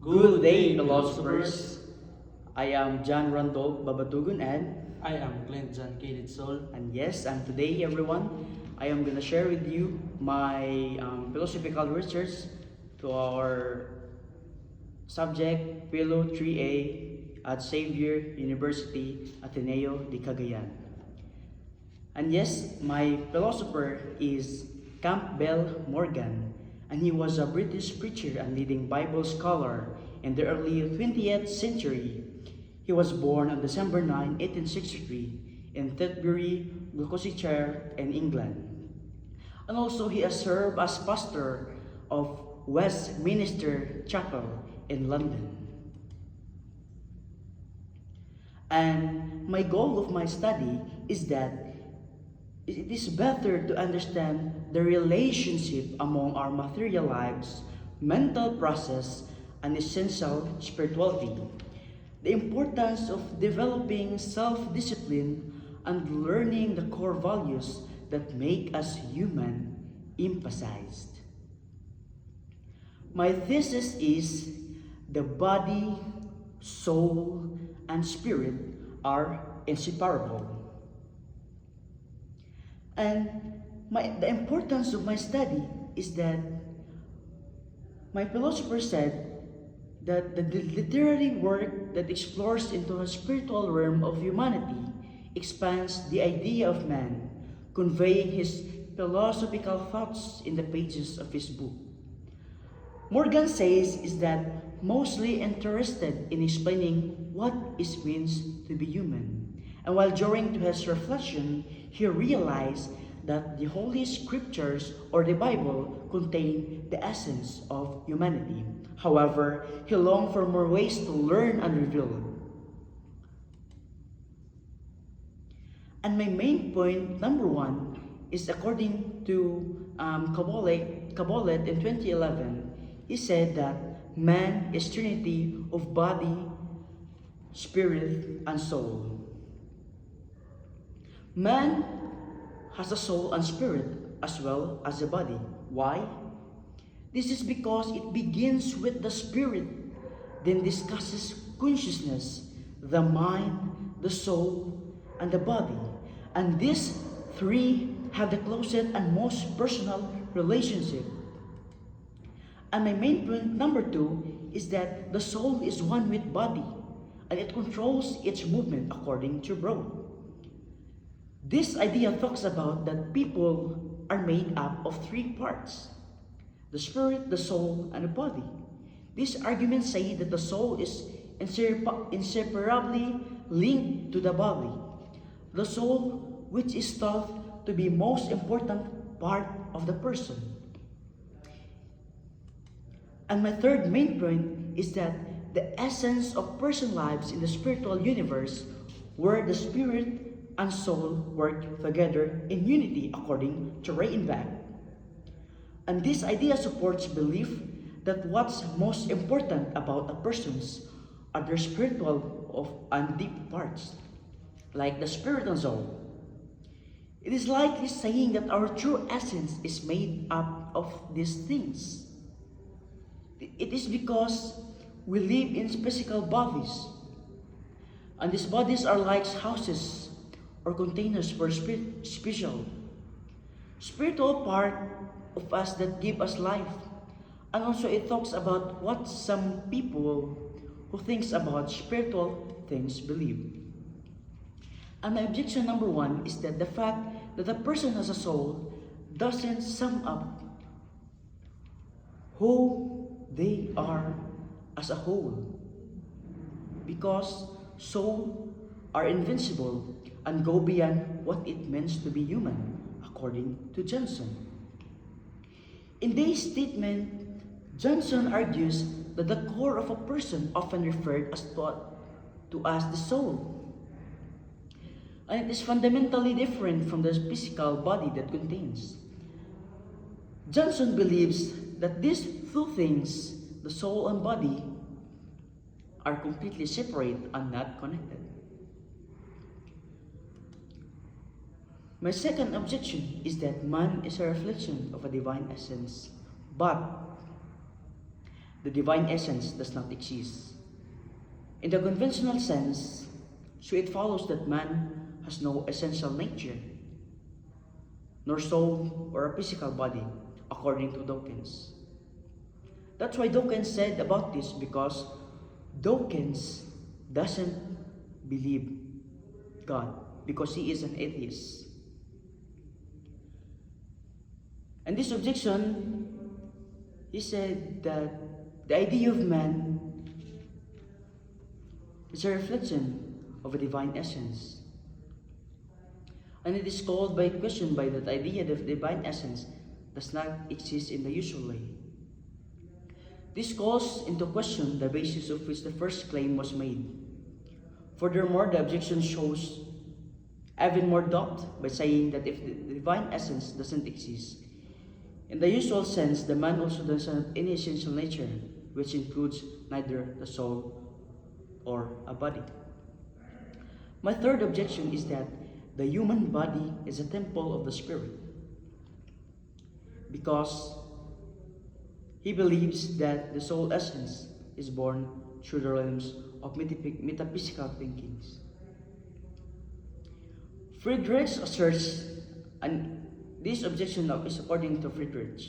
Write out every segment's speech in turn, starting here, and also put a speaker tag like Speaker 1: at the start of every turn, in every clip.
Speaker 1: Good day, philosophers. I am John Randolph Babatugun and
Speaker 2: I am Clint John Kenneth Sol.
Speaker 1: yes, and today everyone, I am gonna share with you my philosophical research to our subject Philo 3A at Xavier University Ateneo de Cagayan. And yes, my philosopher is Campbell Morgan, and he was a British preacher and leading Bible scholar in the early 20th century. He was born on December 9, 1863 in Tetbury, Gloucestershire, in England. And also he has served as pastor of Westminster Chapel in London. And my goal of my study is that it is better to understand the relationship among our material lives, mental process, and essential spirituality. The importance of developing self-discipline and learning the core values that make us human emphasized. My thesis is the body, soul, and spirit are inseparable. And the importance of my study is that my philosopher said that the literary work that explores into a spiritual realm of humanity expands the idea of man, conveying his philosophical thoughts in the pages of his book. Morgan says is that mostly interested in explaining what it means to be human. And while during to his reflection, he realized that the Holy Scriptures or the Bible contain the essence of humanity. However, he longed for more ways to learn and reveal. And my main point, number one, is according to Kabbalah in 2011, he said that man is trinity of body, spirit, and soul. Man has a soul and spirit as well as a body. Why? This is because it begins with the spirit, then discusses consciousness, the mind, the soul, and the body. And these three have the closest and most personal relationship. And my main point number two is that the soul is one with body, and it controls its movement according to Brown. This idea talks about that people are made up of three parts: the spirit, the soul, and the body. These arguments say that the soul is inseparably linked to the body. The soul, which is thought to be most important part of the person. And my third main point is that the essence of person lives in the spiritual universe, where the spirit and soul work together in unity according to Reichenbach. And this idea supports belief that what's most important about a person's are their spiritual and deep parts, like the spirit and soul. It is likely saying that our true essence is made up of these things. It is because we live in physical bodies, and these bodies are like houses or containers for spiritual part of us that give us life. And also it talks about what some people who thinks about spiritual things believe. And my objection number one is that the fact that a person has a soul doesn't sum up who they are as a whole, because soul are invincible and go beyond what it means to be human, according to Johnson. In this statement, Johnson argues that the core of a person often referred to as the soul, and it is fundamentally different from the physical body that contains. Johnson believes that these two things, the soul and body, are completely separate and not connected. My second objection is that man is a reflection of a divine essence, but the divine essence does not exist. In the conventional sense, so it follows that man has no essential nature, nor soul or a physical body, according to Dawkins. That's why Dawkins said about this, because Dawkins doesn't believe God, because he is an atheist. And this objection, he said that the idea of man is a reflection of a divine essence. And it is called by question by that idea that the divine essence does not exist in the usual way. This calls into question the basis of which the first claim was made. Furthermore, the objection shows even more doubt by saying that if the divine essence doesn't exist, in the usual sense, the man also doesn't have any essential nature, which includes neither the soul or a body. My third objection is that the human body is a temple of the Spirit, because he believes that the soul essence is born through the realms of metaphysical thinkings. Friedrich asserts, and this objection is according to Friedrich,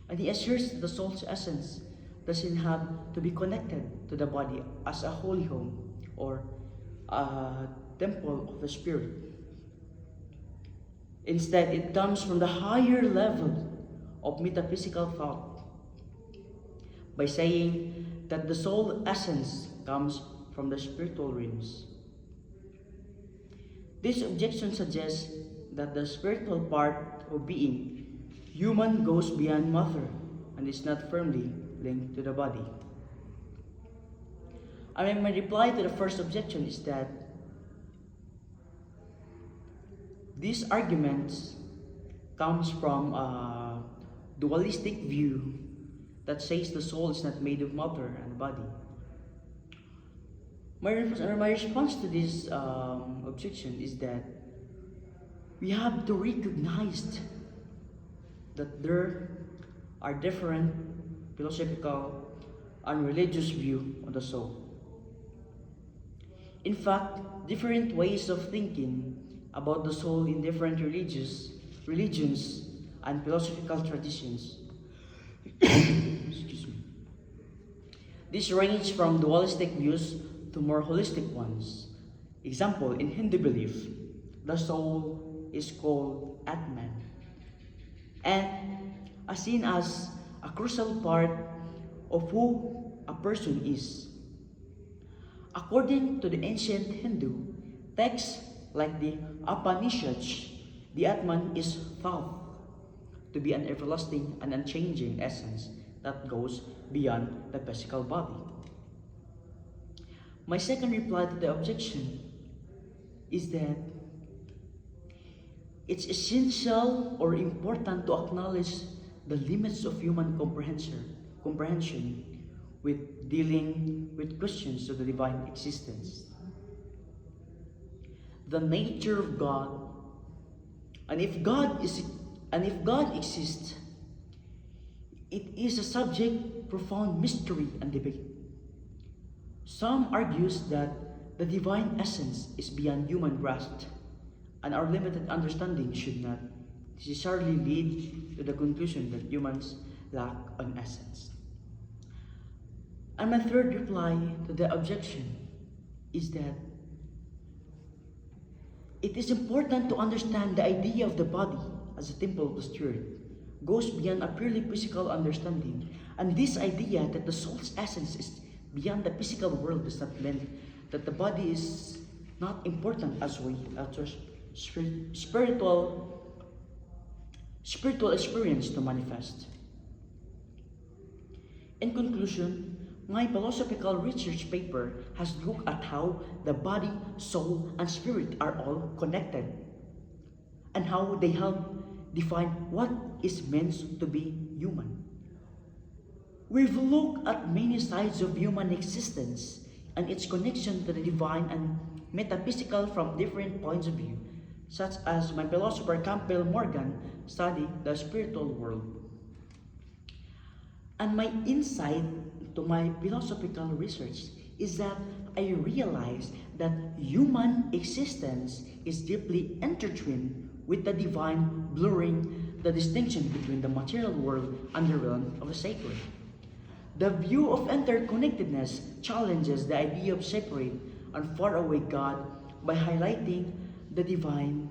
Speaker 1: and he asserts that the soul's essence doesn't have to be connected to the body as a holy home or a temple of the Spirit. Instead, it comes from the higher level of metaphysical thought by saying that the soul essence comes from the spiritual realms. This objection suggests that the spiritual part of being human goes beyond matter and is not firmly linked to the body. My reply to the first objection is that these arguments comes from a dualistic view that says the soul is not made of matter and body. My response to this objection is that we have to recognize that there are different philosophical and religious views on the soul. In fact, different ways of thinking about the soul in different religions and philosophical traditions. Excuse me. These range from dualistic views to more holistic ones. Example, in Hindu belief, the soul is called Atman and is seen as a crucial part of who a person is. According to the ancient Hindu texts like the Upanishads, the Atman is thought to be an everlasting and unchanging essence that goes beyond the physical body. My second reply to the objection is that it's essential or important to acknowledge the limits of human comprehension with dealing with questions of the divine existence. The nature of God, and if God exists, it is a subject of profound mystery and debate. Some argues that the divine essence is beyond human grasp, and our limited understanding should not necessarily lead to the conclusion that humans lack an essence. And my third reply to the objection is that it is important to understand the idea of the body as a temple of the Spirit goes beyond a purely physical understanding, and this idea that the soul's essence is beyond the physical world does not mean that the body is not important as spiritual experience to manifest. In conclusion, my philosophical research paper has looked at how the body, soul, and spirit are all connected, and how they help define what is meant to be human. We've looked at many sides of human existence and its connection to the divine and metaphysical from different points of view, such as my philosopher Campbell Morgan studied the spiritual world. And my insight to my philosophical research is that I realized that human existence is deeply intertwined with the divine, blurring the distinction between the material world and the realm of the sacred. The view of interconnectedness challenges the idea of separate and far away God by highlighting the divine,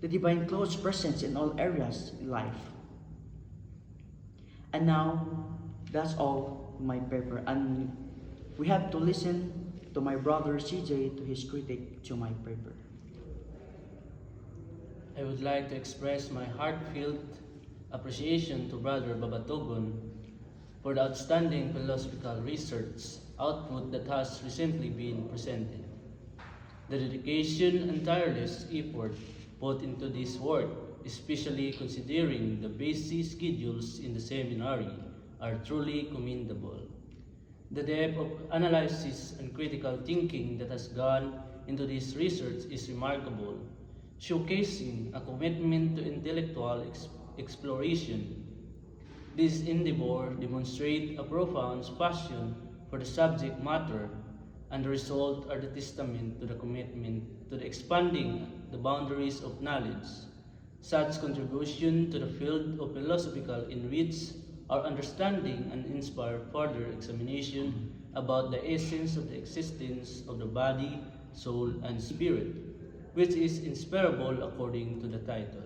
Speaker 1: the divine close presence in all areas in life. And now, that's all my paper. And we have to listen to my brother CJ to his critic to my paper.
Speaker 2: I would like to express my heartfelt appreciation to Brother Babatogon for the outstanding philosophical research output that has recently been presented. The dedication and tireless effort put into this work, especially considering the busy schedules in the seminary, are truly commendable. The depth of analysis and critical thinking that has gone into this research is remarkable, showcasing a commitment to intellectual exploration. This endeavor demonstrates a profound passion for the subject matter, and the result are the testament to the commitment to the expanding the boundaries of knowledge. Such contribution to the field of philosophical enrich our understanding and inspire further examination about the essence of the existence of the body, soul, and spirit, which is inseparable according to the title.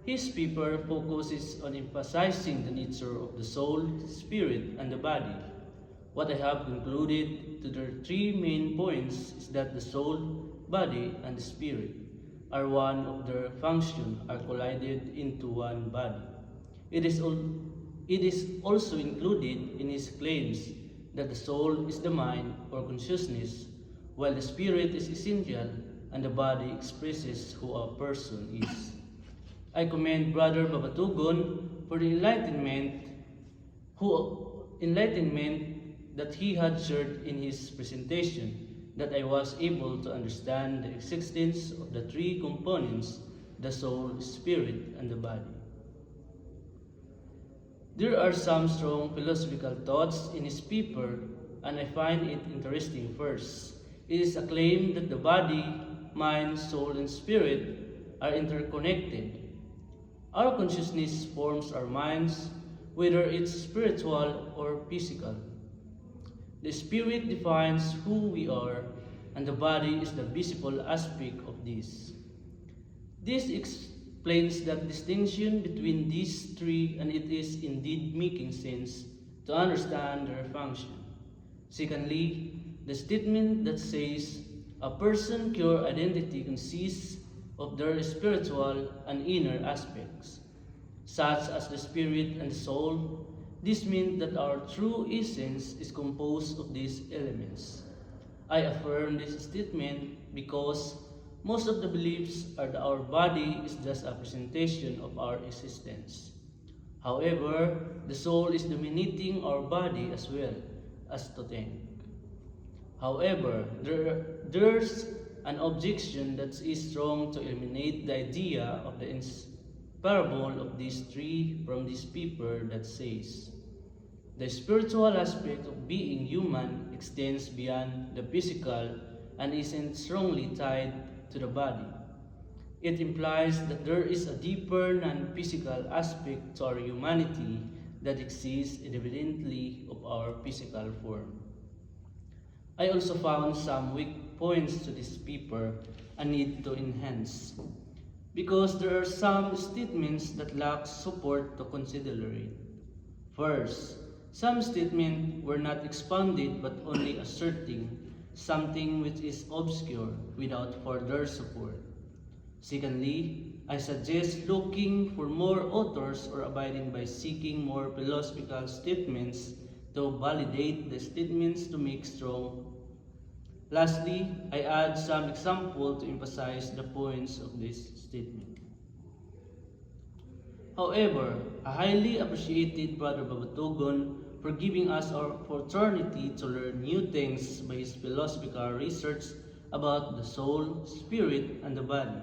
Speaker 2: His paper focuses on emphasizing the nature of the soul, spirit, and the body. What I have concluded to the three main points is that the soul, body, and the spirit are one of their function are collided into one body. It is also included in his claims that the soul is the mind or consciousness, while the spirit is essential and the body expresses who a person is. I commend Brother Babatugon for the enlightenment that he had shared in his presentation, that I was able to understand the existence of the three components, the soul, spirit, and the body. There are some strong philosophical thoughts in his paper, and I find it interesting. First, it is a claim that the body, mind, soul, and spirit are interconnected. Our consciousness forms our minds, whether it's spiritual or physical. The spirit defines who we are, and the body is the visible aspect of this. This explains that distinction between these three, and it is indeed making sense to understand their function. Secondly, the statement that says a person's pure identity consists of their spiritual and inner aspects, such as the spirit and the soul. This means that our true essence is composed of these elements. I affirm this statement because most of the beliefs are that our body is just a presentation of our existence. However, the soul is dominating our body as well as to think. However, there's an objection that is strong to eliminate the idea of the inseparable of these three from this paper that says the spiritual aspect of being human extends beyond the physical and isn't strongly tied to the body. It implies that there is a deeper non-physical aspect to our humanity that exists independently of our physical form. I also found some weak points to this paper and need to enhance, because there are some statements that lack support to consider it. First, some statements were not expounded but only asserting something which is obscure without further support. Secondly, I suggest looking for more authors or abiding by seeking more philosophical statements to validate the statements to make strong. Lastly, I add some example to emphasize the points of this statement. However, I highly appreciated Brother Babatugon for giving us our opportunity to learn new things by his philosophical research about the soul, spirit, and the body,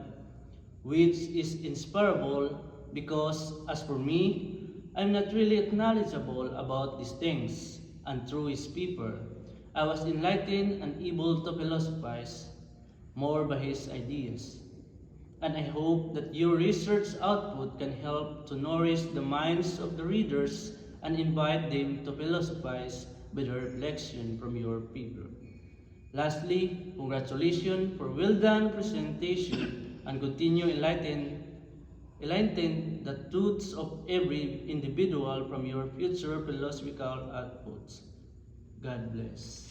Speaker 2: which is inseparable because, as for me, I'm not really knowledgeable about these things, and through his paper, I was enlightened and able to philosophize more by his ideas. And I hope that your research output can help to nourish the minds of the readers and invite them to philosophize by the reflection from your paper. Lastly, congratulations for well done presentation and continue enlighten the truths of every individual from your future philosophical outputs. God bless.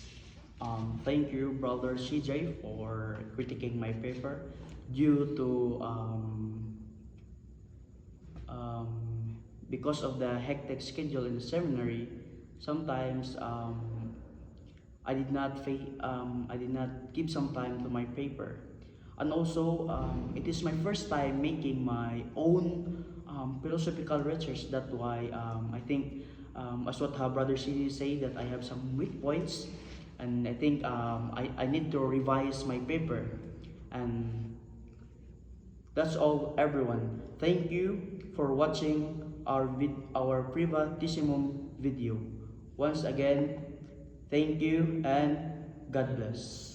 Speaker 1: Thank you, Brother CJ, for critiquing my paper. Due to because of the hectic schedule in the seminary, sometimes I did not give some time to my paper, and also it is my first time making my own philosophical research. That's why I think, as what Brother CJ say, that I have some weak points, and I think I need to revise my paper. And that's all, everyone. Thank you for watching our Privatissimum video. Once again, thank you and God bless.